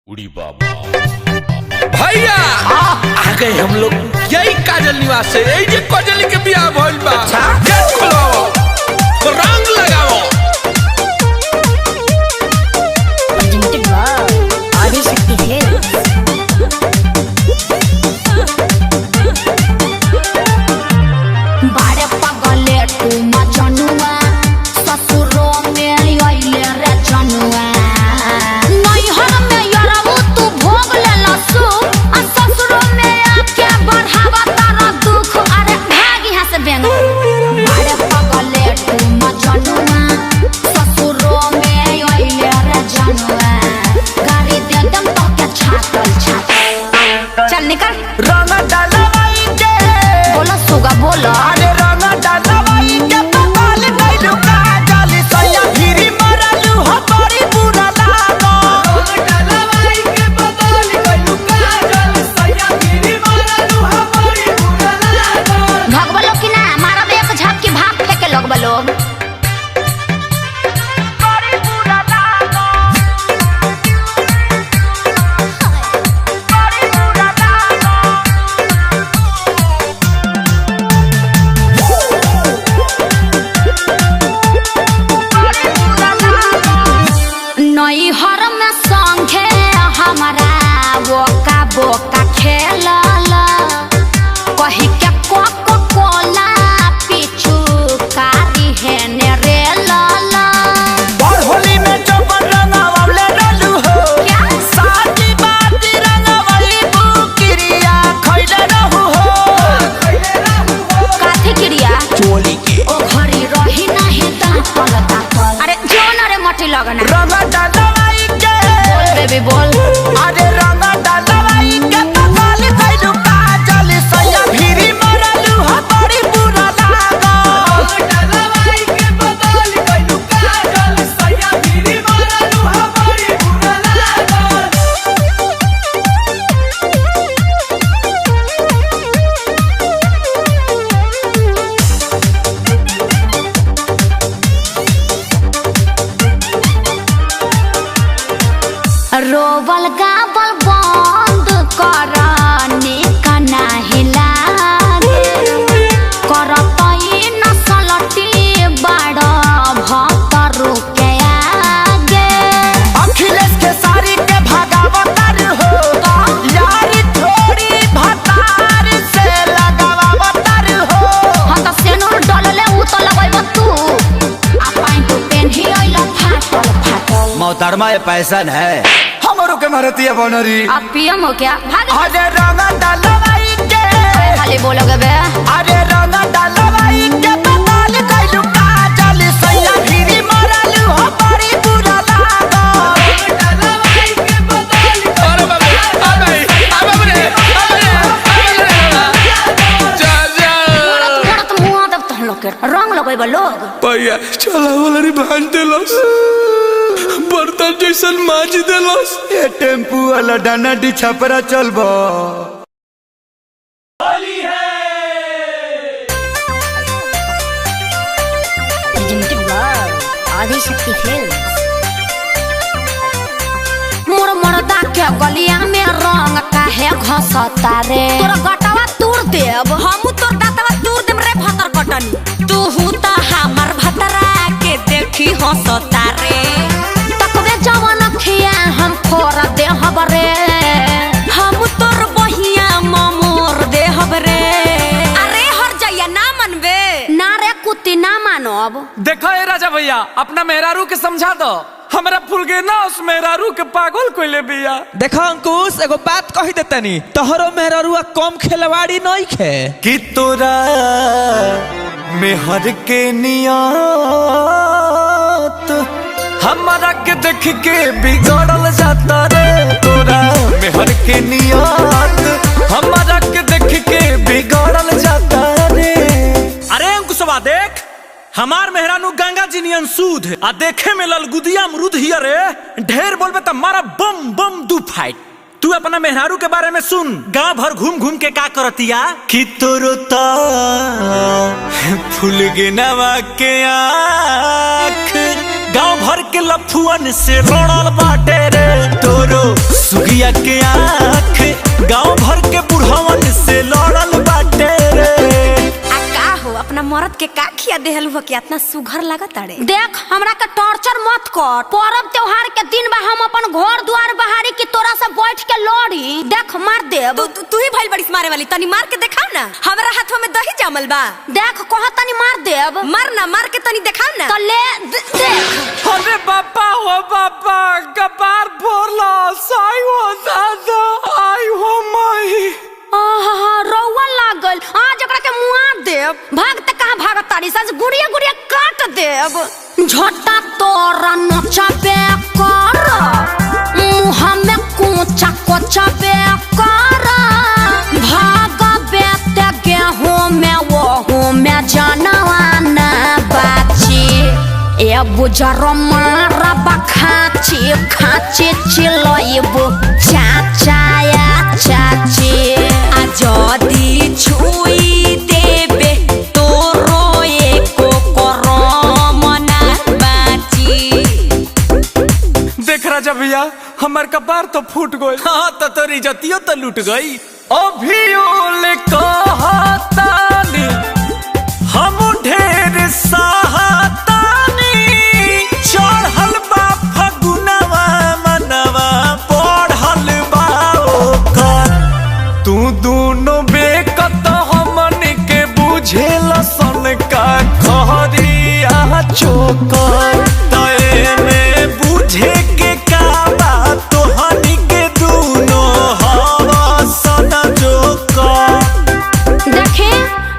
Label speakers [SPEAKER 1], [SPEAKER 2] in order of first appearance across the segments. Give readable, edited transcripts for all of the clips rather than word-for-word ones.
[SPEAKER 1] उड़ी बाबा भैया आ गए हम लोग। यही काजल निवास है, यही जे काजल के बियाह भइल बा। गेट खोलो, रंग लगाओ।
[SPEAKER 2] चल निकल।
[SPEAKER 3] रंग डालवाई के
[SPEAKER 2] बोलो सुगा बोलो।
[SPEAKER 3] अरे रंग डालवाई के पपाल नहीं रुका जाली सैया गिरी मरलू हो बड़ी बुरा लागो। रंग डालवाई के पपाल नहीं रुका जाली सैया गिरी मरलू हो बड़ी बुरा लागो।
[SPEAKER 2] भगवा लोग की ना मारा एक झाप की भाग फेंके लोग बलोग। हर में संगे हमारा बोका बोका खेलल कही के कोको कोला पीछू कारी है ने रे लाला।
[SPEAKER 3] और होली में चौपन रंगावले रलू हो
[SPEAKER 2] क्या
[SPEAKER 3] साथी बाती रंगावली बुकिरिया खइले रहू हो
[SPEAKER 2] काथी क्रिया
[SPEAKER 3] चोली के
[SPEAKER 2] ओ घरी रही नहीं दापल दापल। अरे जोन रे मटी लगना
[SPEAKER 3] रंग डालवाई के
[SPEAKER 2] बोल बेबी बोल।
[SPEAKER 3] अरे रंग डालवाई के पपाल नहीं रुका जाली सैया गिरी मरलू हो बड़ी बुरा लागो। रंग डालवाई के पपाल नहीं रुका जाली सैया गिरी मरलू हो बड़ी बुरा लागो।
[SPEAKER 2] रोबल गाबल बंद करने का नाही लागे करतई नसलटी बड़ भक्तरू के आगे।
[SPEAKER 3] अखिलेश के सारी के भागावतार हो यारी थोड़ी भतार से लगावतार हो।
[SPEAKER 2] हम तो सेनुर डलले उ तो लगैब तू आ पाई तू पेन्ही आइला फाटल फाटल।
[SPEAKER 3] मोहतरमा ये पैसन है हमरो के मारती बनरी।
[SPEAKER 2] अब पीएम हो क्या भाग।
[SPEAKER 3] अरे रंग डालवाई के
[SPEAKER 2] खाली बोलोगे बे।
[SPEAKER 3] अरे रंग डालवाई के पताल कइलू काजल सैया गिरी मरलू हो बड़ी बुरा लागो। रंग डालवाई के पताल
[SPEAKER 1] अरे बाबा आ भाई आ बाबा रे जा जा
[SPEAKER 2] मोरत मुआ दब तहन लोग के रंग लगैब लोग।
[SPEAKER 1] भैया चला वाला रे भांज देलस, बर्तन जैसन माज देलस।
[SPEAKER 3] ये टेम्पू वाला डाना डी छपरा चलबो।
[SPEAKER 2] आदिशक्ति फिल्म्स। मोर मरदा के गलिया में रंग काहे घसता रे। तोरा गटवा तोड़ देब हमू तोर दातवा तोड़ देम रे भतर कटनी। तू त हमर भतरा के देखी हंसता रे। तकबे जवन खिया हम फोर देहब रे हम तोर बहिया ममोर देहब रे। अरे हर जइया ना मनबे ना रे कुत्ती ना मानब।
[SPEAKER 4] देखो ए राजा भैया अपना मेहरारू के समझा दो। हमरा फूल गए ना उस मेहरारू के पागल कोइले बिया।
[SPEAKER 5] देखो अंकुश एगो बात कही देतनी तोहरो मेहरारुआ कम खेलवाड़ी नहीं खे
[SPEAKER 3] कि तोरा मेहर के नियत हमारा के देख के बिगड़ल जाता रे। तोरा मेहर के नियत हमारा के देख के बिगड़ल जाता रे।
[SPEAKER 4] अरे अंकुशवा देख हमार मेहरानू गंगा जी नियन सूद आ देखे में ललगुदिया अमरूद हिया रे। ढेर बोलबे त मारा बम बम दू फाइट। तू अपना मेहरारू के बारे में सुन गांव भर घूम घूम के का करतिया।
[SPEAKER 3] कि तोरो ता फूल गे नवा के आँख
[SPEAKER 4] गांव भर के लफुअन से लड़ल बाटे रे तोरो सुगिया के आँख गांव भर के बुढ़वन से लड़ल बाटे रे।
[SPEAKER 2] आ का हो अपना मर्द के का खिया देहलु हो कि इतना सुघर लागत अरे। देख हमरा के टॉर्चर मत कर, पर्व त्योहार के दिन बा हम अपन घर द्वार बहारी की तोरा से बैठ के लड़ी। देख मार देब।
[SPEAKER 6] तू ही भइल बड़ीस मारे वाली, तनी मार के दिखाओ ना। हमरा हाथवा में दही जमल बा।
[SPEAKER 2] देख कह तनी मार देब।
[SPEAKER 6] मार ना, मार के तनी दिखाओ ना।
[SPEAKER 2] तो ले देख।
[SPEAKER 1] अरे बापा हो बापा, कपार फोड़ला, साई हो दादा, आई हो माई।
[SPEAKER 2] आहा रौवा लागल, आज एकरा के मुआ देब। भागते कहां भागत तारी, सज गुड़िया गुड़िया काट देब। झटा तोरा नचाबे कर, मुंह में कोचा कोचा बे कर। भागबे ते गेहूं में वो में जानवा ना बाची। ए बुजरो मारा बखाची खाची चिलइबो चाचाया चाची।
[SPEAKER 6] आ जदी छुई देबे तोरो एको करम ना बाची।
[SPEAKER 1] देख राजा भैया, हमार कपार तो फूट गई।
[SPEAKER 4] हाँ तो तोरी इज्जतियो तो लूट गई।
[SPEAKER 1] अभियोल कहतानी
[SPEAKER 4] हम ढेर सहातानी चढ़ल बा फगुनवा मनवा बढ़ल बा ओकर।
[SPEAKER 1] तू दोनों बेकत हमन के बुझेल सन का खरिया चोकर।
[SPEAKER 4] तय में बुझे के का बात तोहनी के दूनो हवा सन जोकर।
[SPEAKER 2] देखे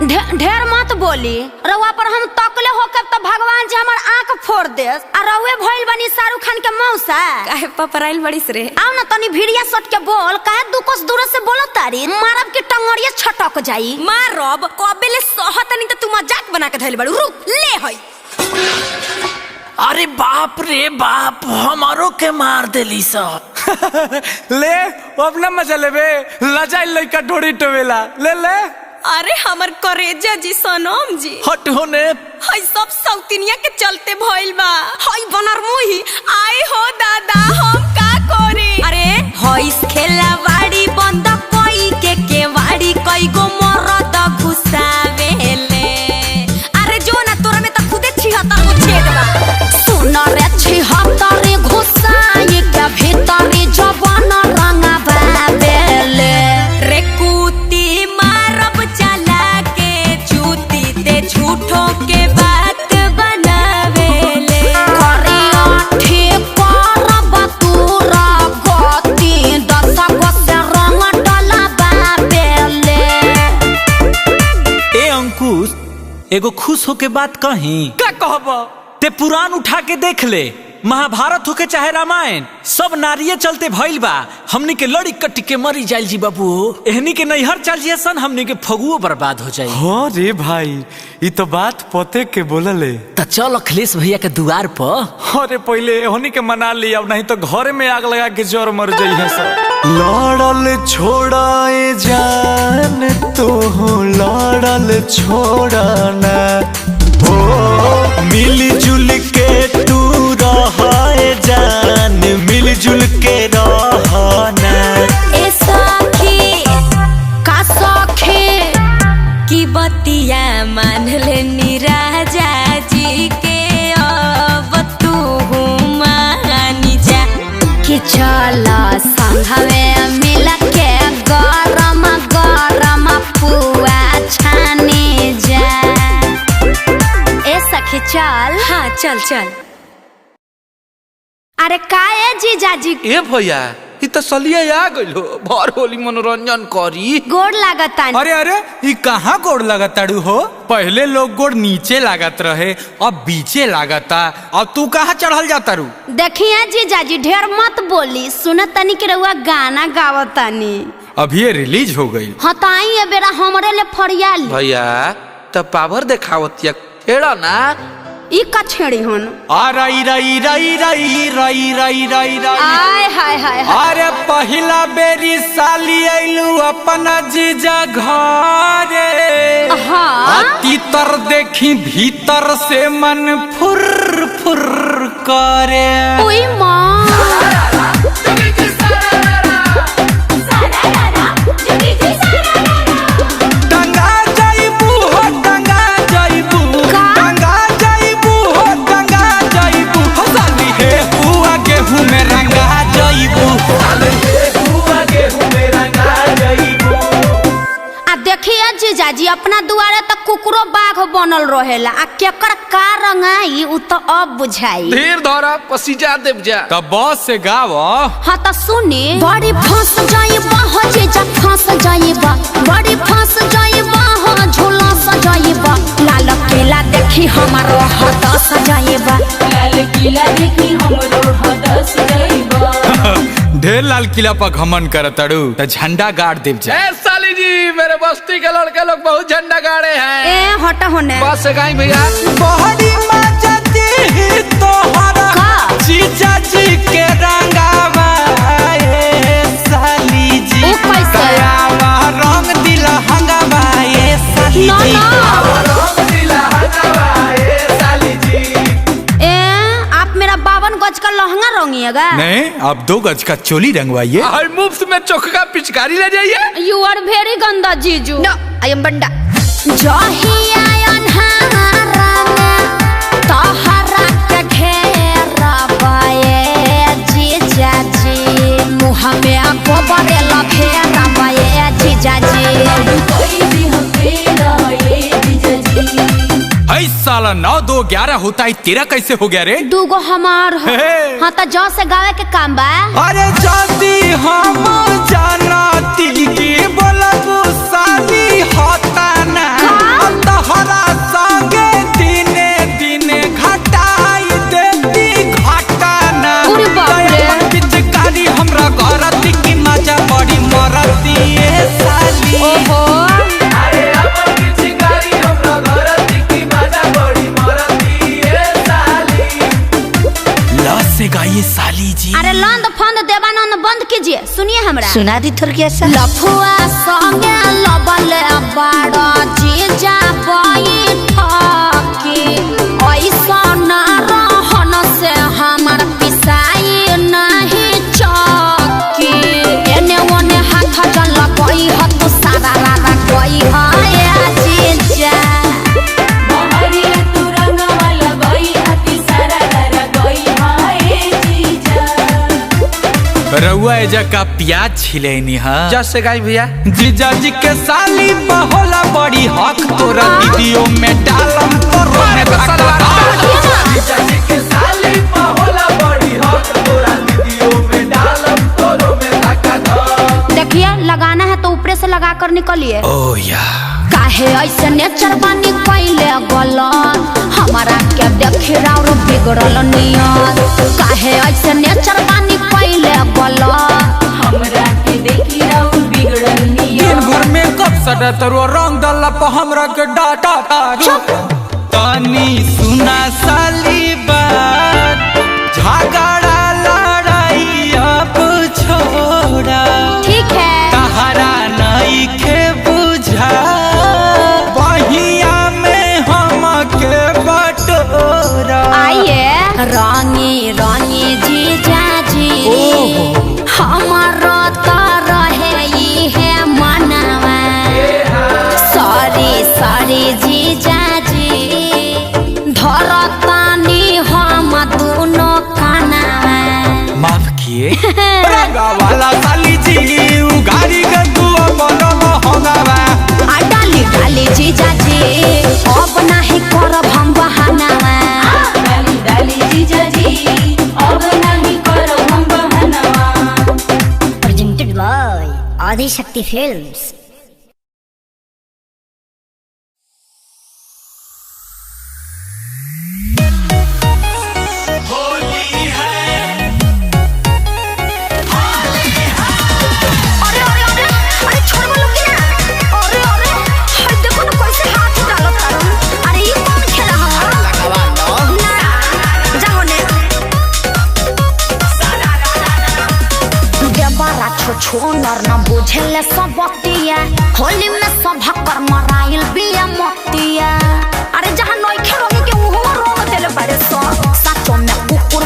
[SPEAKER 2] ढेर मत बोली, रउआ पर हम तकले होकर तो भगवान जी हमार आंख फोड़ देस। आ रउए भइल बनी शाहरुख खान के मौसा।
[SPEAKER 6] काहे पपराइल बड़ीस रे।
[SPEAKER 2] आओ ना तनी भिड़िया सट के बोल, काहे दू कोस दूर से बोलो तारी। मारब के टंगड़िया छटक जाई।
[SPEAKER 6] मारब कबेले सहतनी त तू मजाक बना के धइल बड़ू। रुक ले हई।
[SPEAKER 4] अरे बाप रे बाप, हमारो के मार देली सब।
[SPEAKER 1] ले अपना मजा लेबे, लजाई लइका ढोड़ी टोवेला। ले ले
[SPEAKER 6] अरे हमर करेजा जी सनम जी,
[SPEAKER 4] हट होने।
[SPEAKER 6] हई सब सौतिनिया के चलते भइल बा। हई बनर मुही आए हो दादा, हम का करे। अरे हई खेला बाड़ी बंद कोई के केवाड़ी कई गो मरद घुसावेले। अरे जो ना तोरा में त खुदे 76 गो छेद बा।
[SPEAKER 2] सुन रे 76 घुसाई के भीतरी जवान रंगा बाबेले।
[SPEAKER 6] रे कुती मारब चला के चूती ते झूठो के बात बनावेले।
[SPEAKER 2] करिया ठीक करब तोरा गति, 10 गो से रंग डला बाबेले।
[SPEAKER 4] ए अंकुश, एगो खुश होके बात कही।
[SPEAKER 1] का कहब?
[SPEAKER 4] ते पुराण उठा के देख ले, महाभारत होके चाहे रामायण, सब नारिये चलते भइल बा। हमनी के लड़ी कट्टी के मरी जाइल जी बाबू। एहनी के नैहर चल जिए सन, हमनी के फगुओ बर्बाद हो जाई।
[SPEAKER 1] हाँ रे भाई, ये तो बात पते के बोलले।
[SPEAKER 4] त चल अखिलेश भैया के दुआर पर।
[SPEAKER 1] अरे पहले होनी के मना लिया, नहीं तो घर में आग लगा के जोर मर जाइए सब। लड़ल छोड़ाए जान तो लड़ल छोड़ना ओ,
[SPEAKER 4] मिलजुल के तू रहाए जान, मिलजुल के रहना।
[SPEAKER 6] ए सखी
[SPEAKER 2] का सखी
[SPEAKER 6] की बतिया मान लेनी राजा जी के, अब तू मानी जा।
[SPEAKER 2] कि चल संघवे मिल के गरम गरम पुआ छानी जा। ए सखी चल।
[SPEAKER 6] हाँ चल चल।
[SPEAKER 2] अरे काहे जीजाजी
[SPEAKER 1] ए भैया, ई तो सलिया आ गइलो, भर होली मनोरंजन करी।
[SPEAKER 2] गोड़ लागता।
[SPEAKER 7] अरे अरे ये कहाँ गोड़ लगताड़ू हो? पहले लोग गोड़ नीचे लागत रहे, अब बीचे लागता। अब तू कहाँ चढ़ल जाता रू?
[SPEAKER 2] देखिए जीजाजी ढेर मत बोली, सुन तनी के रउआ गाना गावतानी।
[SPEAKER 7] अभी ये रिलीज हो गई।
[SPEAKER 2] हाँ ताई ए बेरा हमरे ले फरियाली।
[SPEAKER 1] भैया तो पावर देखावतिया खेड़ा ना।
[SPEAKER 2] ई का छेड़ी हन।
[SPEAKER 7] आ रई रई रई रई रई रई रई रई।
[SPEAKER 2] आय हाय हाय हाय।
[SPEAKER 7] अरे पहिला बेरी साली आइलू अपना जीजा घरे।
[SPEAKER 2] हाँ।
[SPEAKER 7] तीतर देखी भीतर से मन फुर फुर करे।
[SPEAKER 2] ओई माँ
[SPEAKER 7] टंगा जाइबू हो टंगा जाइबू, टंगा जाइबू हो टंगा जाइबू, हो साली हे हुआ गेहूं में रंगा जाइबू।
[SPEAKER 2] आ देखिए जीजाजी अपना दुआरे तक कुकुरो बाघ बनल रहेला आ केकर का रंगाई उ तो अब बुझाई।
[SPEAKER 8] ढेर धरा पसीजा देव जा।
[SPEAKER 7] तब बॉस से गाव।
[SPEAKER 2] हाँ तो सुनी बड़ी फंस जाइबा हो जीजा फंस जाइबा, बड़ी फंस जाइबा हो झूला सजाइबा, लाल किला देखी हमारो हद सजाइबा, लाल किला देखी हमरो हद सजाइबा।
[SPEAKER 7] ढेर लाल किला पर घमन कर तड़ू तो झंडा गाड़ देव जा।
[SPEAKER 8] ए साली जी मेरे बस्ती के लड़के लोग बहुत झंडा गाड़े हैं।
[SPEAKER 2] ए हटा होने
[SPEAKER 8] बस से गाई भैया।
[SPEAKER 7] बहरी मजा दी तोहरा जीजा जी के रंगावा ए साली जी,
[SPEAKER 2] ओ कैसे?
[SPEAKER 7] दयावा रंग दिला हंगावा ए साली
[SPEAKER 2] ना
[SPEAKER 7] जी।
[SPEAKER 2] ए आप मेरा 52 गज का लहंगा रंगिएगा?
[SPEAKER 7] नहीं, आप 2 गज का चोली रंगवाइए।
[SPEAKER 8] और मुफ्त में चोखा पिचकारी ले जाइए।
[SPEAKER 2] You are very गंदा जीजू। No, I am बंडा। जहिया अन्हारा में तोहरा के घेरा बाए जीजा जी, मुँह में गोबर लफेरा बाए जीजा जी।
[SPEAKER 7] ऐ साला 9 2 11 होता है, तेरा कैसे हो गया रे?
[SPEAKER 2] दूगो हमार हो।
[SPEAKER 7] हे।
[SPEAKER 2] हाँ तो जौ से गावे के काम बा।
[SPEAKER 7] अरे जाती हम जानती की बोलबू साली होता ना, तोहरा संगे दिने दिने घटाई देती घटाना।
[SPEAKER 2] अरे बाप रे।
[SPEAKER 7] पिचकारी हमरा गरती की मजा बड़ी मरती ए साली।
[SPEAKER 2] ओहो
[SPEAKER 7] से गाइए साली जी।
[SPEAKER 2] अरे लंद फंद देवानंद बंद कीजिए, सुनिए हमरा।
[SPEAKER 6] सुना दी थोड़ी ऐसा।
[SPEAKER 2] लफुआ संगे लबल बाड़ा जीजा बैठकी, ऐसा ना रहन से हमार पिसाई नहीं चौकी, एने ओने हाथ जल गई ह तो सारा रारा गई है जीजा।
[SPEAKER 7] रउआ एजा का प्याज छिलेनी हा।
[SPEAKER 8] जस से गाई भैया।
[SPEAKER 7] जीजा जी के साली बहोला बड़ी हक, तोरा वीडियो में डालम तोरो में धक्का।
[SPEAKER 3] जीजा जी के साली बहोला बड़ी हक, तोरा वीडियो में डालम तोरो में धक्का।
[SPEAKER 2] देखिए लगाना है तो ऊपर से लगा कर निकलिए।
[SPEAKER 7] ओ या
[SPEAKER 2] काहे ऐसे नेचर बानी पहले गलत, हमारा के देखी राउर बिगड़ल नियत, काहे ऐसे नेचर बानी पहले गलत, हमरा के देखी राउर बिगड़ल नियत।
[SPEAKER 7] दिन भर में कब सड़ा तरो रंग दला पर हमरा के डाटा तानी सुना साली बात, झगड़ा लड़ाई अब छोड़ा।
[SPEAKER 2] ठीक है
[SPEAKER 7] तहरा नहीं के बुझा, बहिया में हम के बटोरा।
[SPEAKER 2] आइए रानी रानी जीजा जी, हमारा तो रहे ही है मनवा। सॉरी सॉरी जीजा जी, धरतानी हम दोनों कानवा।
[SPEAKER 7] माफ किए रंगा वाला साली जी, उगारी के तू मनो होगावा।
[SPEAKER 2] डाली डाली जीजा जी, अब नहीं करब हम बहानावा। डाली डाली जीजा जी, अब नहीं करब हम बहानावा।
[SPEAKER 6] Presented by Adishakti films.
[SPEAKER 2] छोनर न बुझेले सब बतिया, होली में सब हकर मराइल बिया मतिया। अरे जहाँ नइखे रंगे के उहो रंग देले बारे सो, साचो में कुकुर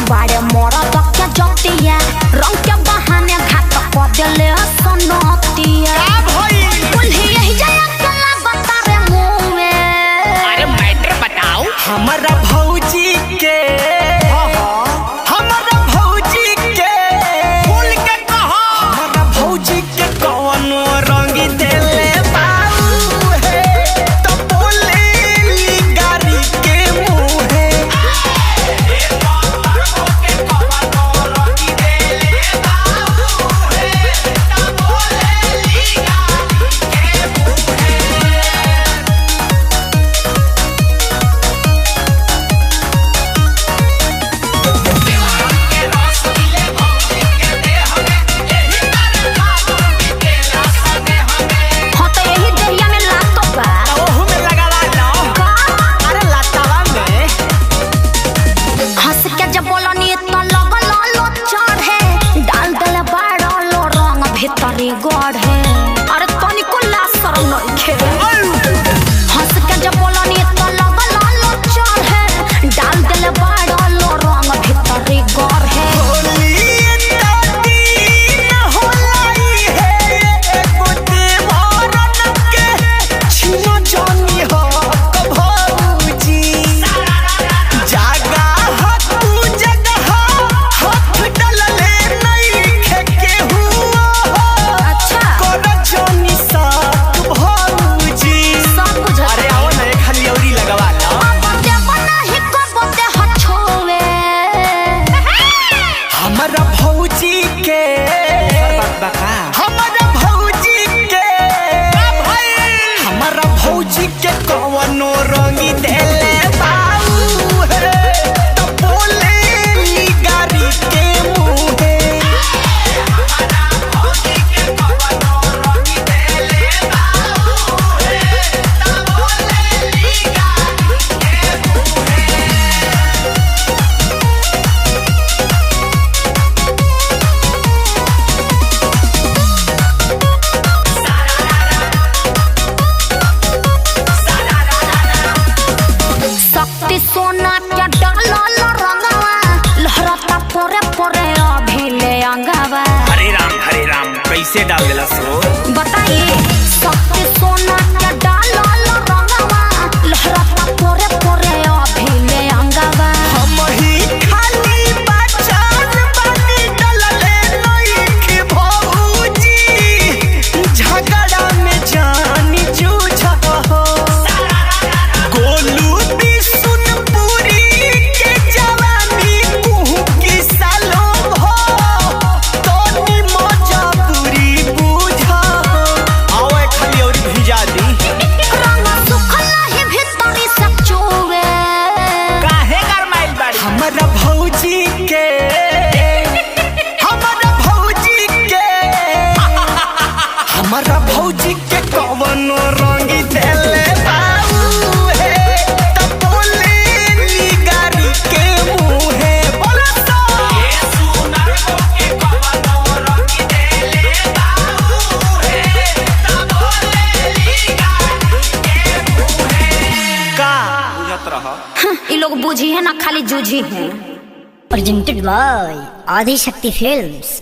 [SPEAKER 2] भीतरी गढ़े। अरे तनिको लाज शरम नइखे। हंस के जब बोलनी तो लगल लो चढ़े, डाल देले बाड़ा लो रंग भीतरी गढ़े। सोना क्या डालल रंगवा, लहरता पोरे पोरे अभिले अंगवा।
[SPEAKER 3] हरे राम कैसे डाल देला सो
[SPEAKER 2] बताइए। शक्ति सोना क्या डालल रंगवा, लहरता पोरे पोरे अभिले अंगवा।
[SPEAKER 3] हम ही खाली बचान बनी डलले नइखे भौजी, झगड़ा में जानी जूझा हो। गोलू हमारा भौजी के कवनो रंग देले बाऊ हे, तब बोले नी गाड़ी के मुहे। बोला तो ये सुनर को के कवनो रंग देले बाऊ हे, तब बोले नी गाड़ी के मुहे। का बुझत रह
[SPEAKER 2] ये लोग बुझी है ना खाली जूझी है।
[SPEAKER 9] प्रेजेंटेड बाय आदि शक्ति फिल्म्स।